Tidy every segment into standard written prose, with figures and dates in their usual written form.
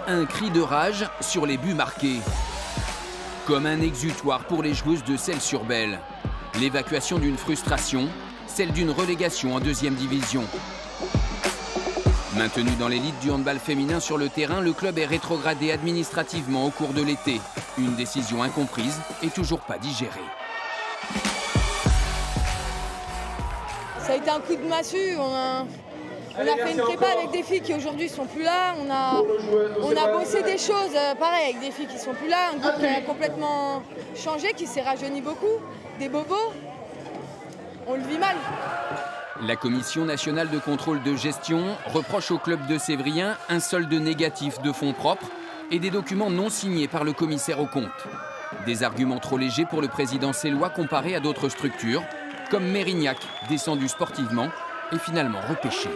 Un cri de rage sur les buts marqués. Comme un exutoire pour les joueuses de Celles-sur-Belle. L'évacuation d'une frustration, celle d'une relégation en 2e division. Maintenu dans l'élite du handball féminin sur le terrain, le club est rétrogradé administrativement au cours de l'été. Une décision incomprise et toujours pas digérée. Ça a été un coup de massue. On a fait une prépa avec des filles qui aujourd'hui sont plus là. On a bossé des choses pareil avec des filles qui sont plus là. Un groupe qui a complètement changé, qui s'est rajeuni beaucoup. Des bobos. On le vit mal. La Commission nationale de contrôle de gestion reproche au club de Sévrien un solde négatif de fonds propres et des documents non signés par le commissaire aux comptes. Des arguments trop légers pour le président sélois comparé à d'autres structures, comme Mérignac, descendu sportivement et finalement repêché.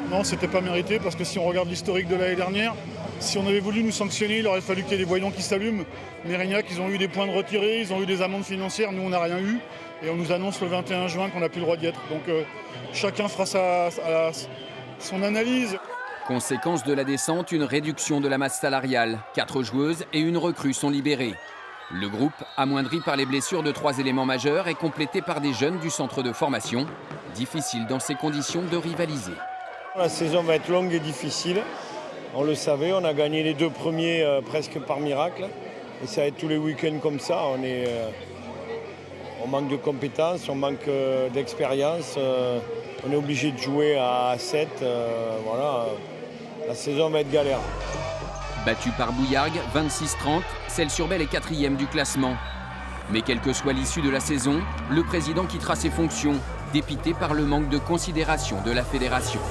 Non, c'était pas mérité parce que si on regarde l'historique de l'année dernière, si on avait voulu nous sanctionner, il aurait fallu qu'il y ait des voyants qui s'allument. Mérignac, ils ont eu des points de retirés, ils ont eu des amendes financières, nous on n'a rien eu. Et on nous annonce le 21 juin qu'on n'a plus le droit d'y être. Donc chacun fera son analyse. Conséquence de la descente, une réduction de la masse salariale. 4 joueuses et une recrue sont libérées. Le groupe, amoindri par les blessures de 3 éléments majeurs, est complété par des jeunes du centre de formation. Difficile dans ces conditions de rivaliser. La saison va être longue et difficile. On le savait, on a gagné les 2 premiers presque par miracle. Et ça va être tous les week-ends comme ça. On manque de compétences, on manque d'expérience. On est obligé de jouer à 7. Voilà. La saison va être galère. Battu par Bouillargues, 26-30, Celles-sur-Belle est 4e du classement. Mais quelle que soit l'issue de la saison, le président quittera ses fonctions, dépité par le manque de considération de la fédération.